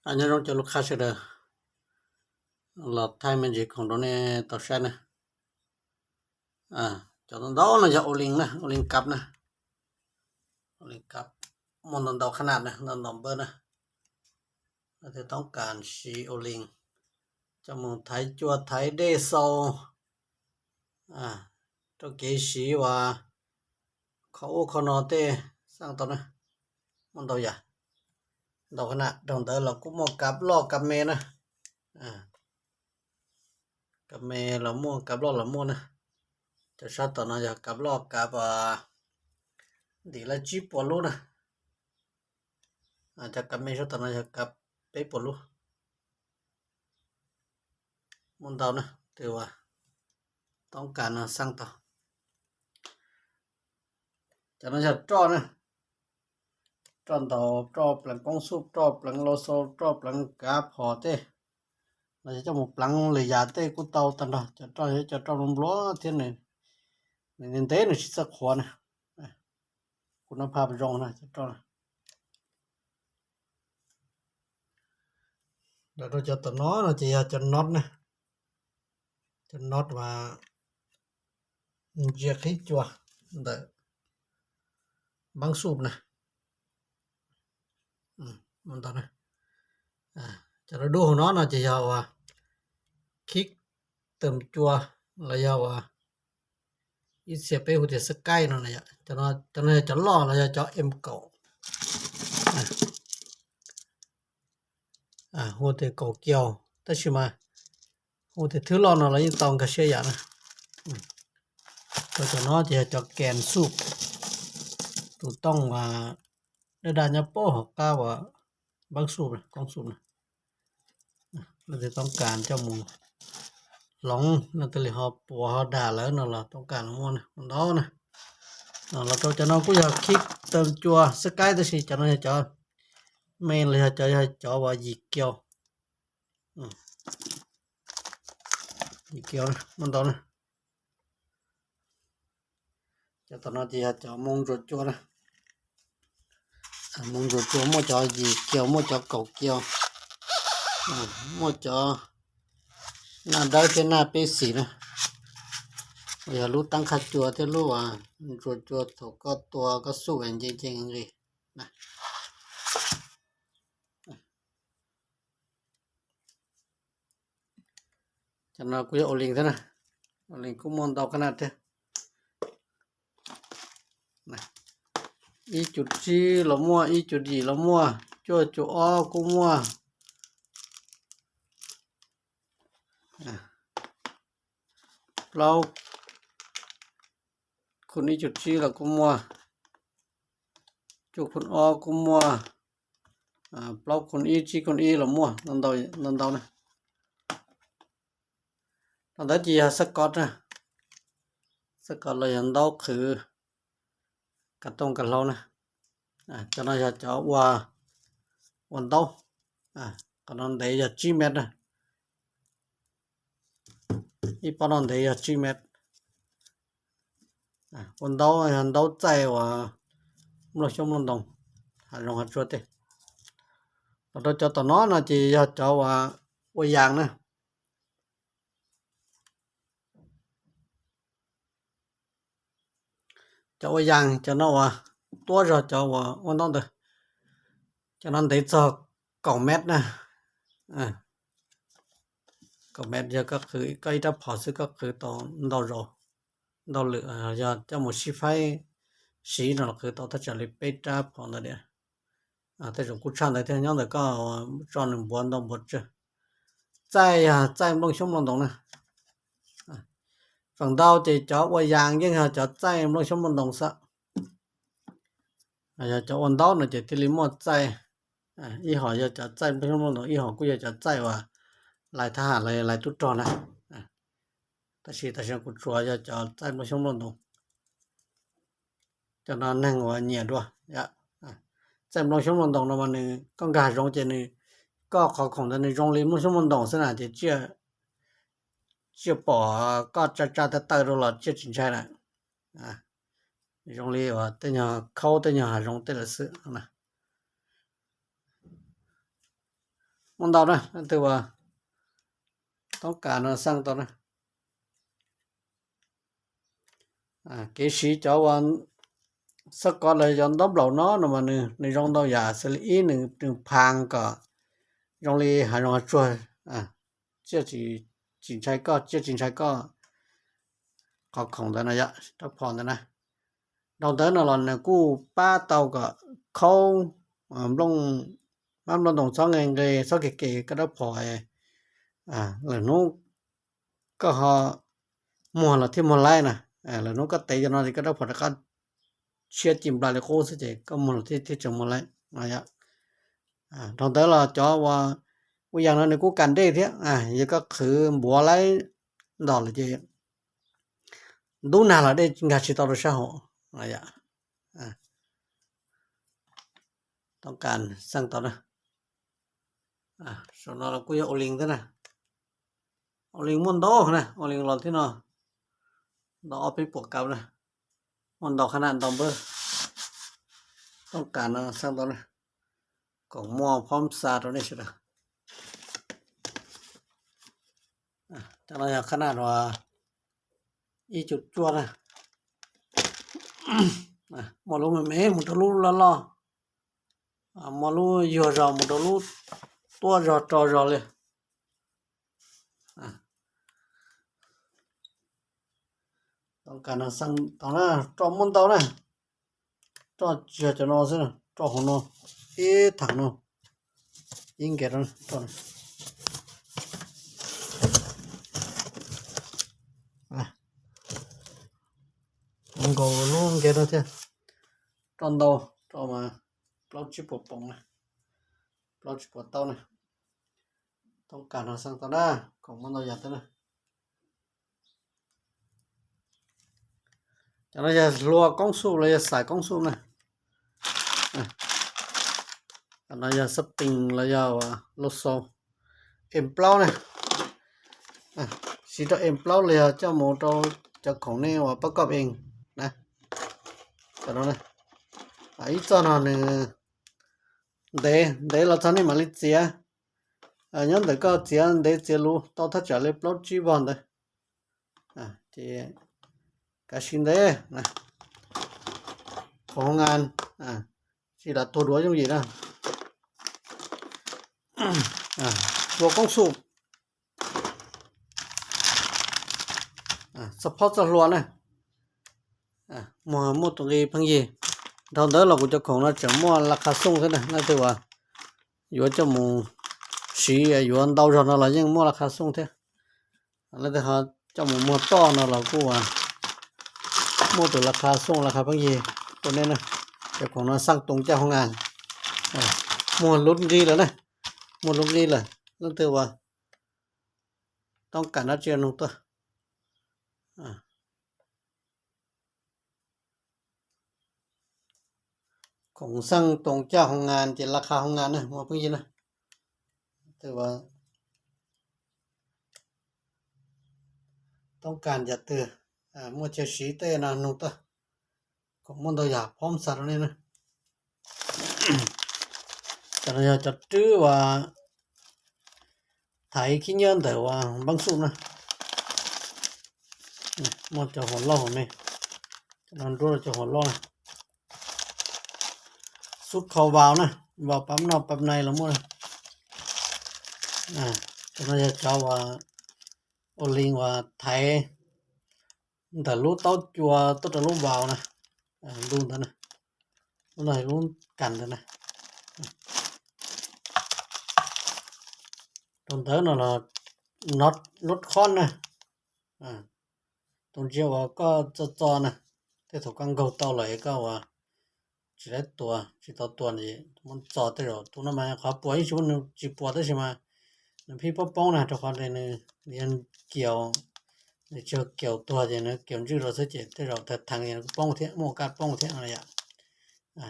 anh nhớ cho lúc khác sẽ được là thay mình chỉ còn đó này tao xem này cho nó đó là ô linh cặp nè ô linh cặp một lần đầu khăn này lần đầu bơ nè thìต้องการสีโอลิงจะมึงไทยจัวไทยได้โซตัวเกสีว่าเขาเขานอเตสร้างตัวนะมันตัวใหญ่ดอกขนาดดอกเตอเราก็มอกับลอกกับเมนะกับเมเรามั่วกับลอกเรามั่วนะจะชัดตัวนะจะกับลอกกับดีละจีปอลูนะจะกับเมชัดตัวนะจะกับเป๊ปอลูมันเดานะถือว่าต้องการสร้างต่อจากนั้นจะจ่อนะจ่อต่อจ่อปลังกงซุปจ่อปลังโลโซจ่อปลังกาพอเต้เราจะหมดปลังเลยยาเต้กูเตาตันดจะจ่อลมล้อเทียนนี่ในเต้นี่ชิสักขวนะคุณภาพรองนะจะจ่อเราจะตัดน้อเราจะน็อตนะจะน็อตว่าจะคิดจัวแต่บางสูบนะมันตอนนะจะเราดูของน้องนะจะยาวว่าคลิกเติมจัวระยะว่าอีเสียไปหัวสกายนั่นน่ะจะล่อเราจะเจาะ M เก่าหัวเก่าเกี่ยวแต่ใช่มั้ยหัวถือล่อนั่นเรายังต้องกระเสียอย่างนะก็จะน้อจะเจาะแกนสูบถูกต้องว่าได้ดานยาโป้กาว่าบางสูบนะกองสูบนะเราจะต้องการเจ้าหมูหลงนั่นตะลิฮอปัวฮอด่าแล้วนั่นล่ะต้องการหมูนะมันน้อนะเราก็จะน้อกูอยากคลิกเติมจัวสกายตะสิจะน้อจะเมนเลยจะว่าหยิกเกี่ยวหยิกเกี่ยวนะมันตอนนะจะตอนนั้นจะมงรถจัวนะมงรถจัวมั่วจะหยิกเกี่ยวมั่วจะเก่าเกี่ยวมั่วจะหน้าได้เป็นหน้าเป็นสีนะอย่ารู้ตั้งค่าจัวที่รู้ว่ารถจัวถูกก็ตัวก็สู้กันจริงๆเลยนะจะน่ากูจะโอลิงซะนะโอลิงกูมองดอกขนาดเท่นะอีจุดจีละมั่วอีจุดดีละมั่วจัวอ้อกูมั่วเราคนนี้จุดจีละกูมั่วจุดคนอ้อกูมั่วเราคนอีจีคนอีละมั่วนั่นเดานะตอนนั้นจีสกอตนะสกอตเลยยันเดาคือกระต้องกันเรานะจะน่าจะว่าวันเดาก็นอนได้จะจีเมตรนะอีปอนอนได้จะจีเมตรวันเดายันเดาใจว่าเราชมลงตรงหาลงหาชัวเตเราจะตอนนั้นนะจีจะว่าอย่างนะจะว่าอย่างจะน่าว่าตัวจะว่าวันนั้นเด้อจะนั้นได้จะ2เมตรนะ2เมตรก็คือใกล้จะพอซึ่งก็คือตอนเราเหลือจะหมดสีไฟสีนั่นคือตอนถ้าจะเลยไปจ้าพอนั่นเนี่ยแต่ผมกูชันได้ที่นั้นแต่ก็จอน1วันต้องหมดจ้ะ在ลงชั่วโมงตรงนะฝั่งดาวจะเจาะว่าอย่างยังจะใจลงชั่วโมงตรงซะจะวันดาวน่ะจะที่ลิมอดใจอีหอจะใจลงชั่วโมงตรงอีหอกูจะใจว่าหลายทหารหลายจุดจอนะแต่ฉันกูชัวจะใจลงชั่วโมงตรงจะนอนนั่งว่าเนี่ยด้วยใจลงชั่วโมงตรงแล้วมันนึงก็การรงเจนี่ก็ขอของในโรงเรียนลงชั่วโมงตรงซะน่ะจะปอก็จะเตอร์ละจะจริงใช่น่ะโรงเรียนว่าแต่เนี่ยเขาแต่เนี่ยหาโรงแต่ละซื้อนะ มันดาวนะแต่ว่าต้องการสร้างตัวนะเกษีเจ้าวันสักก่อนเลยย้อนดบเหล่าน้อนะมันในรองดาวอย่าสลี1พังก็รองลีหารองช่วยเจ้าจิงชัยก็เจ้าจิงชัยก็ขอบของนะยะทักพรนะดาวเดินนอนกู้ป้าเตาก็เข้าลงมันลงตรง2เองเลย2เก๋ๆก็ได้พอแล้วนู้ก็หอมัวละที่มัวไล่นะแล้วนู้ก็เตะจนก็ได้พอก็เชียจิ้มปลาเลยโคซะเจก็มัวที่จะมัวไล่นะยะดาวเดินละจอว่าอย่างนั้นกูกันได้เถอะยังก็คือบัวไล่ดอกเลยเจดูนาละได้จริงๆสิตอรชะหอนะยะต้องการสร้างต่อนะส่วนเรากูจะโอลิงซะนะโอลิงมันโตนะโอลิงรอที่เนาะดอกเอาไปปวกกับนะมันดอกขนาดดอมเบอร์ต้องการสร้างต่อนะของหม้อพร้อมสาตัวนี้ใช่มั้ยจังนั้นขนาดว่าอีจุดจั่วนะมอลูแม่มุตลูล้อมอลูยอรอมุตลูตัวรอตอรอเลยต้องการสร้างตอนนั้นจอมมันเตานะจอเจียจะนอซินะจอของนอถังนอยิงแกนตอนมันก็ลุงแกนเถอะตอนเตาจอมาปลอดชิปปองนะปลอดชิปเตานะต้องการสร้างตอนนั้นของมันเราอยากนะจังนั้นจะรัวกล้องสูบเลยจะใส่กล้องสูบนะจังนั้นจะสปริงแล้วจะลดโซเอ็มเปล่านะสิตัวเอ็มเปล่าเลยเจ้าหมูตัวเจ้าของนี่ว่าประกอบเองนะจังนั้นนะอีตอนนั้นเดเราท่านนี่มาเลเซียย้อนแต่ก็เจียนเดเจลูต่อถ้าจะเลยปลดจีบอนเด้ที่กาชินเด้นะของงานสิละตัวด้วยจังซี่นะตัวกองสูบเฉพาะจะรัวนะหมดตรงนี้พังยีทางเด้อเราก็จะของเราจะมั่วราคาสูงซะนะน่าจะว่าอยู่จะหมู่สีอยู่อันดาวเราเรายังมั่วราคาสูงแท้แล้วแต่เขาจะหมู่มั่วต้อเราก็ว่ามั่วตัวราคาสูงราคาพังยีตัวนี้นะเจ้าของเราสร้างตรงเจ้าของงานมั่วลุ้นดีแล้วนะมั่วลุ้นดีเลยนั่นแต่ว่าต้องการนัดเจอลงตัวของสร้างตรงเจ้าของงานจะราคาของงานนะมั่วพังยีนะแต่ว่าต้องการจะเตือมั่วเชสีเต้นะลงตัวของมันตัวอยากพร้อมสัตว์นี่นะแต่เราจะจื้อว่าไถขี้เงินแต่ว่าบางสุดนะมันจะหัวล้อไหมนั่นรู้จะหัวล้อนะสุดเขาวาวนะวาวปั๊มนอกปั๊มในแล้วมั้งแต่เราจะเจ้าว่าโอลิงว่าไถแต่รู้เต้าจัวต้นรู้วาวนะรู้นั่นนะรู้หน่อยรู้กันนั่นนะตรงเธอน่ะน็อตรถค้อนนะตรงเจ้าว่าก็จอนะที่ถูกกังเกาเต้าเลยก็ว่าจะได้ตัวจะตัวนี้มันจอดได้หรอตัวนั้นมาเขาป่วยชุนจีปวดได้ใช่ไหมนั่นพี่ป้องนะทุกคนเลยเนี่ยเรียนเกี่ยวเจ้าเกี่ยวตัวเดี๋ยวนะเกี่ยวจื้อเราเสียเจ็ดที่เราแต่ทางอย่างป้องเท่าโมกัดป้องเท่าอะไรอย่าง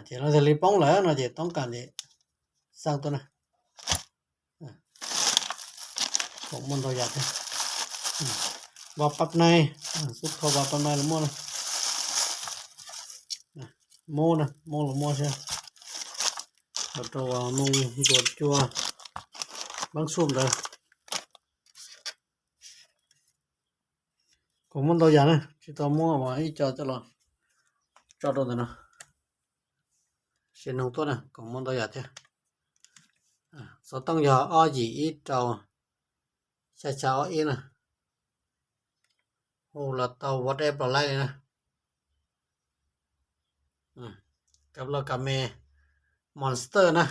เดี๋ยวเราจะรีบป้องแล้วนะเดี๋ยวต้องการจะสร้างตัวนะของมันตัวใหญ่ว่าปั๊บในสุดเขาว่าปั๊บในหรือโม่นะโม่นะโม่หรือโม่ใช่เราตัวนุ่งตัวจัว บางซุ่มเด้อของมันตัวอย่างนะสิตอมั่วมาอีจอจะรอจอดตัวนะเสียนงตัวนะของมันตัวอย่างเจ้สต้องยออ้อหยีอีเจ้าชาๆอ้ออีนะโอ้ละเตาวัดได้ปลอดไล่เลยนะกับเรากับเมมอนสเตอร์นะ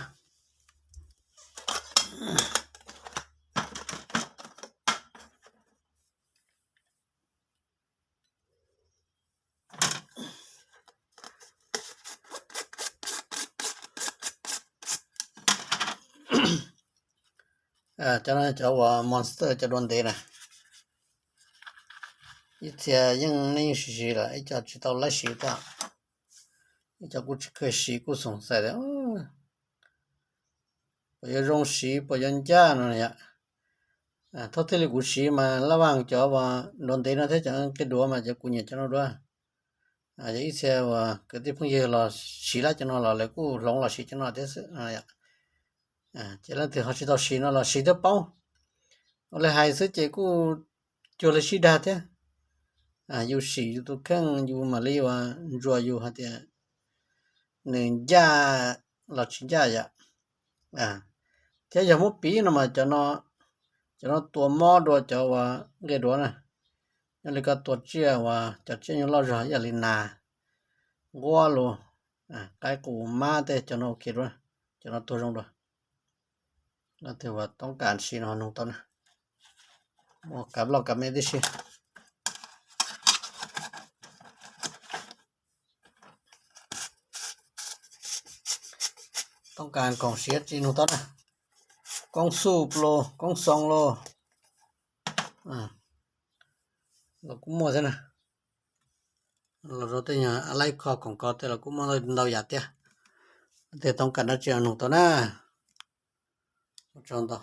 จะน่าจะว่ามอนสเตอร์จะโดนเตะนะอีเทียยังไม่สิละไอ้จะ知道来洗的ไอ้จะกู可以洗กูสงสัยแล้ว不要容洗不要家那呀他这里กู洗มาระหว่างจะว่าโดนเตะนะถ้าจะก็ดูมาจะกูเนี่ยจะรู้ด้วยจะอีเทียว่าก็ที่เพิ่งเยอะเรา洗了จะนอนเราเลยกูลงเรา洗จะนอนได้สิ呀这两天好知道洗了洗得饱我来还是这个做了洗的的有洗有都坑有嘛里哇热有哈的能家老亲家呀这也没比那么จะตัวหม้อตัวจะว่าเกดนะยังเลยก็ตัวเจียว่าจะเจียยังเราจะอย่าลินากัวโลไก่กูมาแต่จะนคิดว่าจะตัวจงด้วยแล้วถือว่าต้องการสีนอนตอนนะกับเรากับไม่ได้สิต้องการกล่องเสียจีนตอนนะกล่องสูบโลกล่อง2โลเรากูมั่วซะนะเราต้องอะไรข้อของก็แต่เรากูมั่วเราอยากแต่ต้องการจะเอาตอนนะจนต่อ